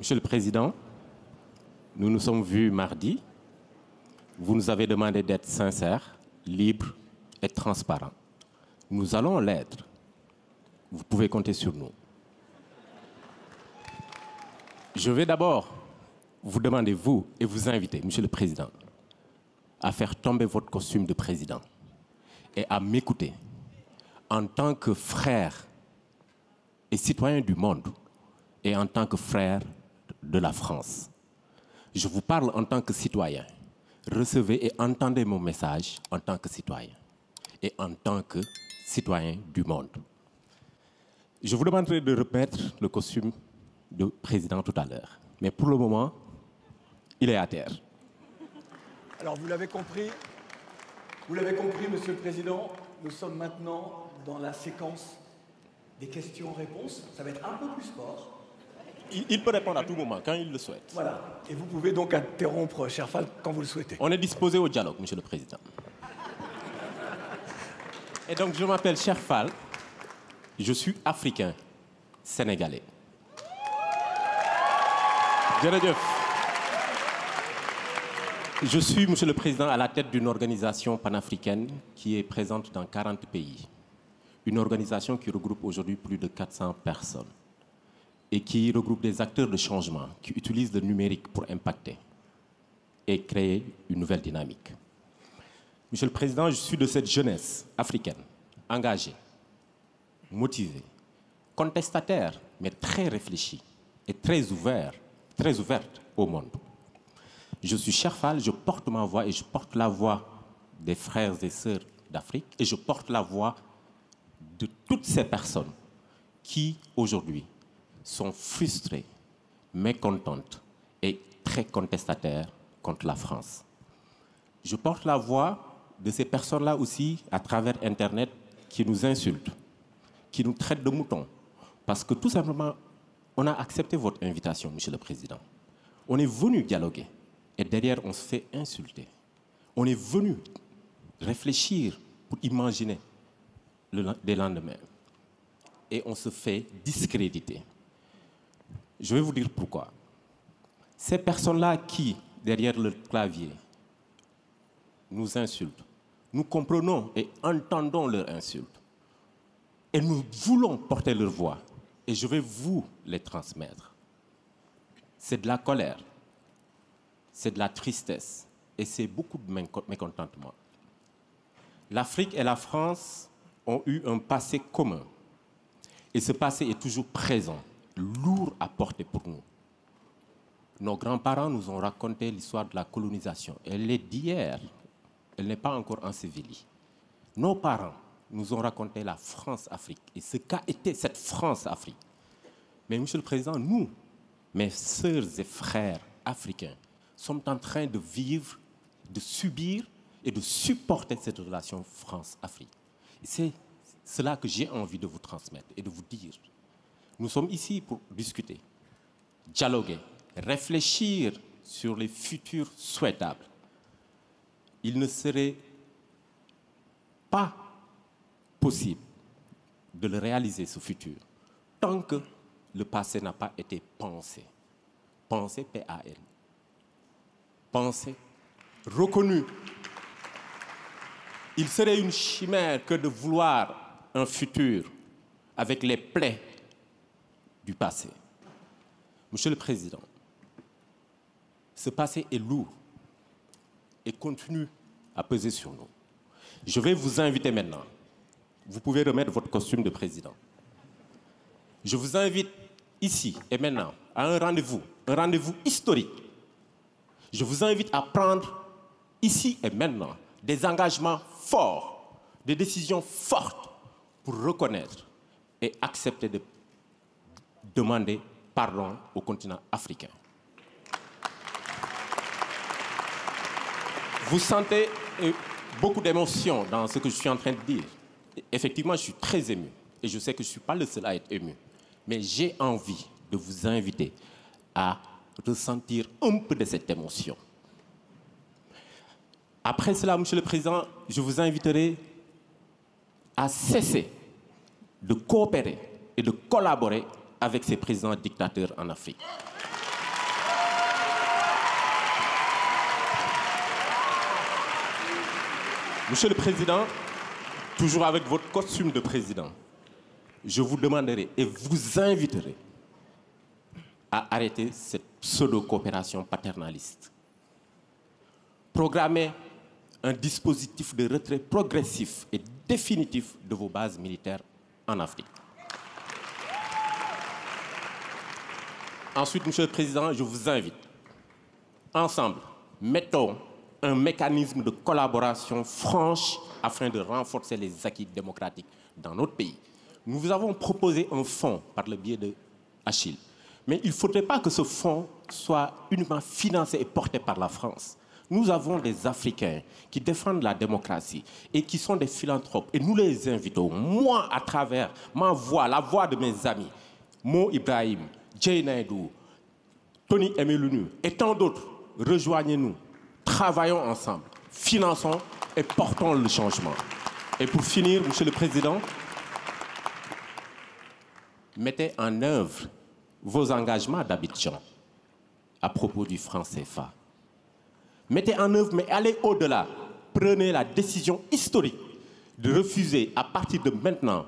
Monsieur le Président, nous nous sommes vus mardi. Vous nous avez demandé d'être sincères, libres et transparents. Nous allons l'être. Vous pouvez compter sur nous. Je vais d'abord vous demander, vous, et vous inviter, Monsieur le Président, à faire tomber votre costume de président et à m'écouter en tant que frère et citoyen du monde et en tant que frère de la France. Je vous parle en tant que citoyen. Recevez et entendez mon message en tant que citoyen et en tant que citoyen du monde. Je vous demanderai de remettre le costume de président tout à l'heure. Mais pour le moment, il est à terre. Alors vous l'avez compris, Monsieur le Président, nous sommes maintenant dans la séquence des questions-réponses. Ça va être un peu plus sport. Il peut répondre à tout moment, quand il le souhaite. Voilà. Et vous pouvez donc interrompre, cher Fall, quand vous le souhaitez. On est disposé au dialogue, Monsieur le Président. Et donc, je m'appelle Cheikh Fall. Je suis africain, sénégalais. Je suis, Monsieur le Président, à la tête d'une organisation panafricaine qui est présente dans 40 pays. Une organisation qui regroupe aujourd'hui plus de 400 personnes et qui regroupe des acteurs de changement qui utilisent le numérique pour impacter et créer une nouvelle dynamique. Monsieur le Président, je suis de cette jeunesse africaine, engagée, motivée, contestataire, mais très réfléchie et très ouverte au monde. Je suis Cheikh Fall, je porte ma voix et je porte la voix des frères et sœurs d'Afrique et je porte la voix de toutes ces personnes qui, aujourd'hui, sont frustrées, mécontentes et très contestataires contre la France. Je porte la voix de ces personnes-là aussi à travers Internet qui nous insultent, qui nous traitent de moutons. Parce que tout simplement, on a accepté votre invitation, Monsieur le Président. On est venu dialoguer et derrière, on se fait insulter. On est venu réfléchir pour imaginer des lendemains. Et on se fait discréditer. Je vais vous dire pourquoi. Ces personnes-là qui, derrière le clavier, nous insultent, nous comprenons et entendons leurs insultes. Et nous voulons porter leur voix. Et je vais vous les transmettre. C'est de la colère, c'est de la tristesse et c'est beaucoup de mécontentement. L'Afrique et la France ont eu un passé commun. Et ce passé est toujours présent, lourd à porter pour nous. Nos grands-parents nous ont raconté l'histoire de la colonisation. Elle est d'hier, elle n'est pas encore ensevelie. Nos parents nous ont raconté la France-Afrique et ce qu'a été cette France-Afrique. Mais Monsieur le Président, nous, mes sœurs et frères africains, sommes en train de vivre, de subir et de supporter cette relation France-Afrique. C'est cela que j'ai envie de vous transmettre et de vous dire. Nous sommes ici pour discuter, dialoguer, réfléchir sur les futurs souhaitables. Il ne serait pas possible de le réaliser, ce futur, tant que le passé n'a pas été pensé. Pensé, P-A-N. Pensé, reconnu. Il serait une chimère que de vouloir un futur avec les plaies du passé. Monsieur le Président, ce passé est lourd et continue à peser sur nous. Je vais vous inviter maintenant. Vous pouvez remettre votre costume de président. Je vous invite ici et maintenant à un rendez-vous historique. Je vous invite à prendre ici et maintenant des engagements forts, des décisions fortes pour reconnaître et accepter de demander pardon au continent africain. Vous sentez beaucoup d'émotion dans ce que je suis en train de dire. Effectivement, je suis très ému et je sais que je ne suis pas le seul à être ému. Mais j'ai envie de vous inviter à ressentir un peu de cette émotion. Après cela, Monsieur le Président, je vous inviterai à cesser de coopérer et de collaborer avec ces présidents dictateurs en Afrique. Monsieur le Président, toujours avec votre costume de président, je vous demanderai et vous inviterai à arrêter cette pseudo-coopération paternaliste. Programmez un dispositif de retrait progressif et définitif de vos bases militaires en Afrique. Ensuite, Monsieur le Président, je vous invite, ensemble, mettons un mécanisme de collaboration franche afin de renforcer les acquis démocratiques dans notre pays. Nous vous avons proposé un fonds par le biais de Achille. Mais il ne faudrait pas que ce fonds soit uniquement financé et porté par la France. Nous avons des Africains qui défendent la démocratie et qui sont des philanthropes. Et nous les invitons, moi, à travers ma voix, la voix de mes amis, Mo Ibrahim, Jay Naidou, Tony Emelunu et tant d'autres, rejoignez-nous, travaillons ensemble, finançons et portons le changement. Et pour finir, Monsieur le Président, mettez en œuvre vos engagements d'Abidjan à propos du franc CFA. Mettez en œuvre, mais allez au-delà. Prenez la décision historique de refuser à partir de maintenant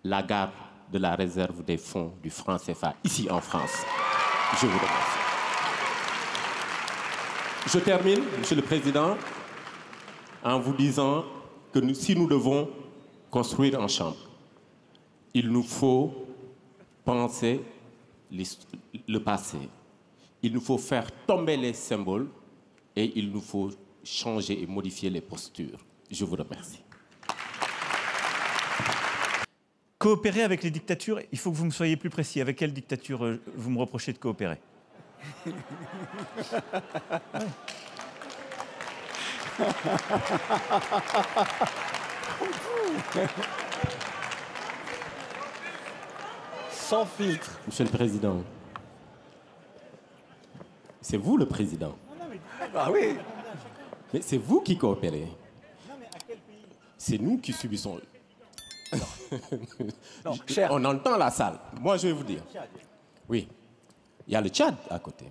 la garde de la réserve des fonds du franc CFA ici en France. Je vous remercie. Je termine, Monsieur le Président, en vous disant que si nous devons construire un champ, il nous faut penser le passé. Il nous faut faire tomber les symboles et il nous faut changer et modifier les postures. Je vous remercie. Coopérer avec les dictatures, il faut que vous me soyez plus précis. Avec quelle dictature vous me reprochez de coopérer? Sans filtre. Monsieur le Président, c'est vous le Président. Ah oui. Mais c'est vous qui coopérez. C'est nous qui subissons. Non, cher. On entend la salle. Moi, je vais vous dire. Oui. Il y a le Tchad à côté.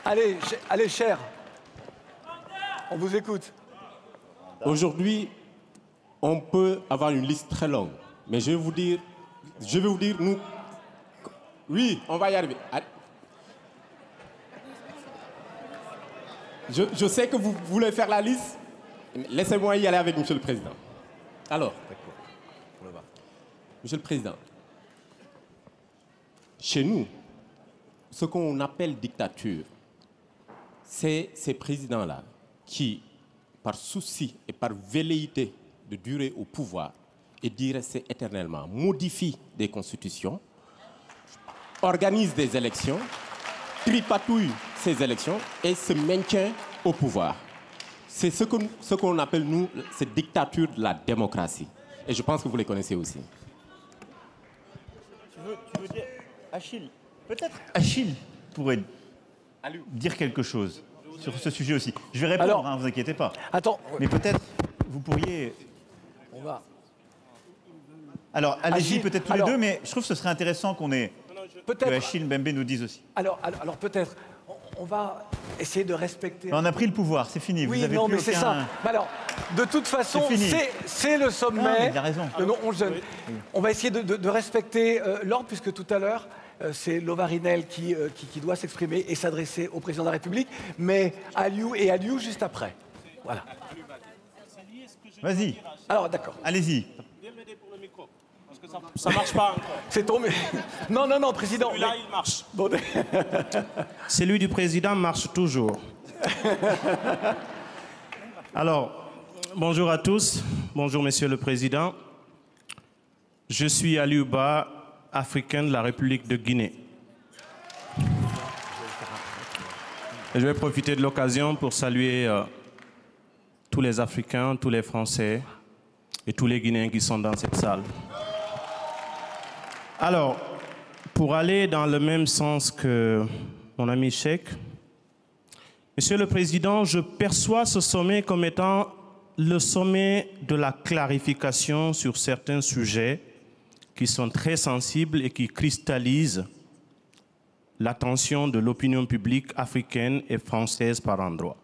Allez, allez, cher. On vous écoute. Aujourd'hui, on peut avoir une liste très longue. Mais je vais vous dire, nous... Oui, on va y arriver. Je sais que vous voulez faire la liste. Laissez-moi y aller avec Monsieur le Président. Alors, Monsieur le Président, chez nous, ce qu'on appelle dictature, c'est ces présidents-là qui, par souci et par velléité de durer au pouvoir et d'y rester éternellement, modifient des constitutions, organisent des élections, tripatouillent ces élections et se maintiennent au pouvoir. C'est ce qu'on appelle, nous, cette dictature de la démocratie. Et je pense que vous les connaissez aussi. Tu veux dire, Achille, peut-être Achille pourrait dire quelque chose sur ce sujet aussi. Je vais répondre, Alors, ne vous inquiétez pas. Attends. Mais peut-être vous pourriez... On va. Alors, allez-y peut-être tous les alors, deux, mais je trouve que ce serait intéressant qu'on ait... Que Achille Mbembe nous dise aussi. Alors peut-être, on va essayer de respecter... On a pris le pouvoir, c'est fini. Oui, vous avez non, plus mais c'est aucun... ça. Mais alors, de toute façon, c'est le sommet. Non, mais il a raison. On va essayer de respecter l'ordre, puisque tout à l'heure, c'est Lovarinel qui doit s'exprimer et s'adresser au président de la République, mais Aliou juste après. Voilà. Vas-y. Alors, d'accord. Allez-y. Ça marche pas encore. C'est tombé. Non, président. Celui-là, il marche. Bon, Celui du président marche toujours. Alors, bonjour à tous. Bonjour, Monsieur le Président. Je suis Aliou Ba, africain de la République de Guinée. Et je vais profiter de l'occasion pour saluer tous les Africains, tous les Français et tous les Guinéens qui sont dans cette salle. Alors, pour aller dans le même sens que mon ami Cheikh, Monsieur le Président, je perçois ce sommet comme étant le sommet de la clarification sur certains sujets qui sont très sensibles et qui cristallisent l'attention de l'opinion publique africaine et française par endroits.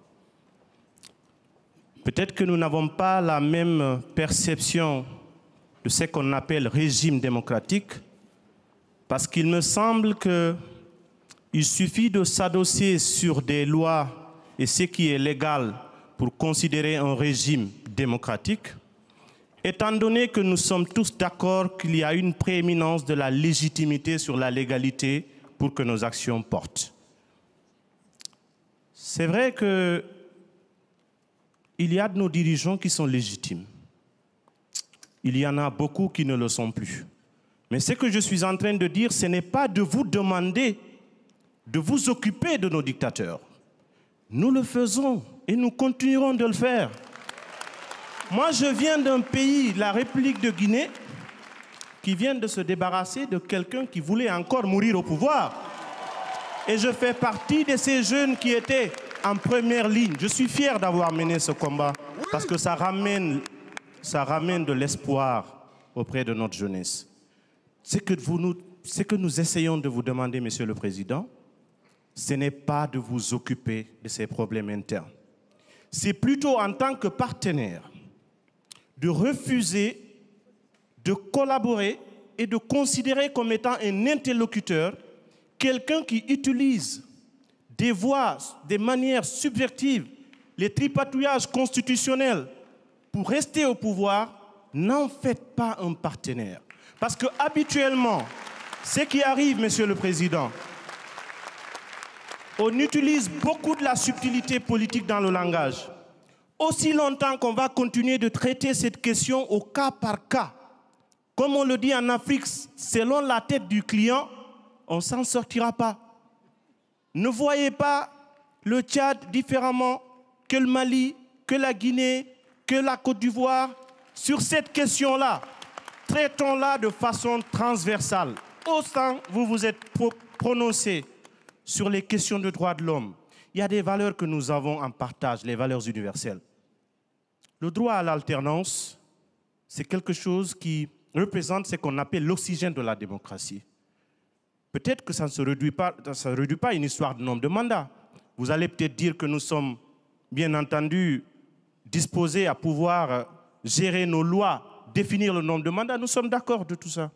Peut-être que nous n'avons pas la même perception de ce qu'on appelle régime démocratique, parce qu'il me semble qu'il suffit de s'adosser sur des lois et ce qui est légal pour considérer un régime démocratique, étant donné que nous sommes tous d'accord qu'il y a une prééminence de la légitimité sur la légalité pour que nos actions portent. C'est vrai qu'il y a de nos dirigeants qui sont légitimes. Il y en a beaucoup qui ne le sont plus. Mais ce que je suis en train de dire, ce n'est pas de vous demander de vous occuper de nos dictateurs. Nous le faisons et nous continuerons de le faire. Moi, je viens d'un pays, la République de Guinée, qui vient de se débarrasser de quelqu'un qui voulait encore mourir au pouvoir. Et je fais partie de ces jeunes qui étaient en première ligne. Je suis fier d'avoir mené ce combat parce que ça ramène de l'espoir auprès de notre jeunesse. Ce que nous essayons de vous demander, Monsieur le Président, ce n'est pas de vous occuper de ces problèmes internes. C'est plutôt en tant que partenaire de refuser de collaborer et de considérer comme étant un interlocuteur quelqu'un qui utilise des voies, des manières subversives, les tripatouillages constitutionnels pour rester au pouvoir. N'en faites pas un partenaire. Parce que habituellement, ce qui arrive, Monsieur le Président, on utilise beaucoup de la subtilité politique dans le langage. Aussi longtemps qu'on va continuer de traiter cette question au cas par cas, comme on le dit en Afrique, selon la tête du client, on ne s'en sortira pas. Ne voyez pas le Tchad différemment que le Mali, que la Guinée, que la Côte d'Ivoire. Sur cette question-là, traitons-la de façon transversale. Autant vous vous êtes prononcé sur les questions de droits de l'homme, il y a des valeurs que nous avons en partage, les valeurs universelles. Le droit à l'alternance, c'est quelque chose qui représente ce qu'on appelle l'oxygène de la démocratie. Peut-être que ça ne se réduit pas à une histoire de nombre de mandats. Vous allez peut-être dire que nous sommes, bien entendu, disposés à pouvoir gérer nos lois, définir le nombre de mandats. Nous sommes d'accord de tout ça.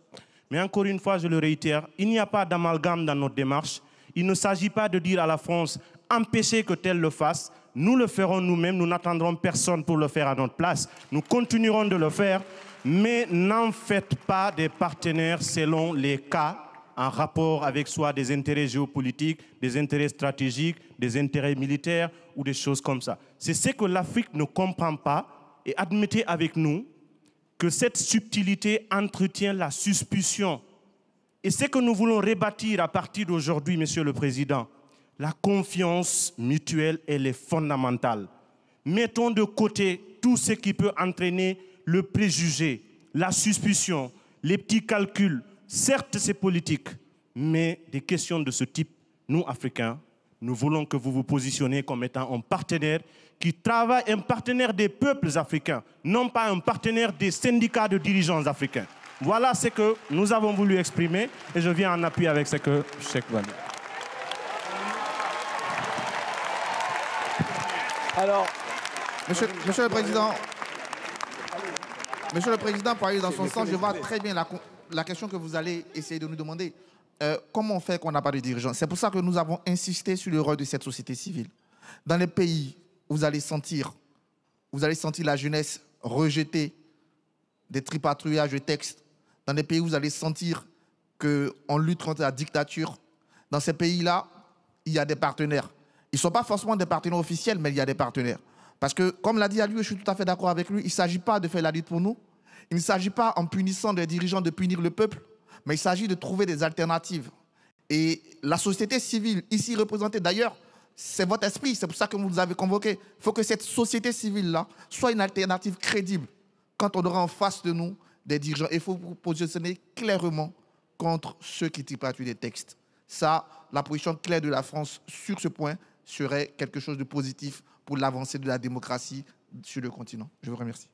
Mais encore une fois, je le réitère, il n'y a pas d'amalgame dans notre démarche. Il ne s'agit pas de dire à la France, empêchez que tel le fasse. Nous le ferons nous-mêmes, nous n'attendrons personne pour le faire à notre place. Nous continuerons de le faire, mais n'en faites pas des partenaires selon les cas en rapport avec soit des intérêts géopolitiques, des intérêts stratégiques, des intérêts militaires ou des choses comme ça. C'est ce que l'Afrique ne comprend pas et admettez avec nous que cette subtilité entretient la suspicion. Et ce que nous voulons rebâtir à partir d'aujourd'hui, Monsieur le Président, la confiance mutuelle, elle est fondamentale. Mettons de côté tout ce qui peut entraîner le préjugé, la suspicion, les petits calculs. Certes, c'est politique, mais des questions de ce type, nous, Africains, nous voulons que vous vous positionnez comme étant un partenaire qui travaille, un partenaire des peuples africains, non pas un partenaire des syndicats de dirigeants africains. Voilà ce que nous avons voulu exprimer et je viens en appui avec ce que Cheikh va dire. Alors, Monsieur le Président, pour aller dans son sens, je vois très bien la question que vous allez essayer de nous demander. Comment on fait qu'on n'a pas de dirigeants? C'est pour ça que nous avons insisté sur le rôle de cette société civile. Dans les pays où vous allez sentir la jeunesse rejeter des tripatouillages de textes, dans des pays où vous allez sentir qu'on lutte contre la dictature, dans ces pays-là, il y a des partenaires. Ils ne sont pas forcément des partenaires officiels, mais il y a des partenaires. Parce que, comme l'a dit Aliou, je suis tout à fait d'accord avec lui, il ne s'agit pas de faire la lutte pour nous. Il ne s'agit pas, en punissant des dirigeants, de punir le peuple, mais il s'agit de trouver des alternatives. Et la société civile, ici représentée, d'ailleurs, c'est votre esprit, c'est pour ça que vous nous avez convoqués. Il faut que cette société civile-là soit une alternative crédible quand on aura en face de nous des dirigeants. Il faut vous positionner clairement contre ceux qui tripatouillent des textes. Ça, la position claire de la France sur ce point serait quelque chose de positif pour l'avancée de la démocratie sur le continent. Je vous remercie.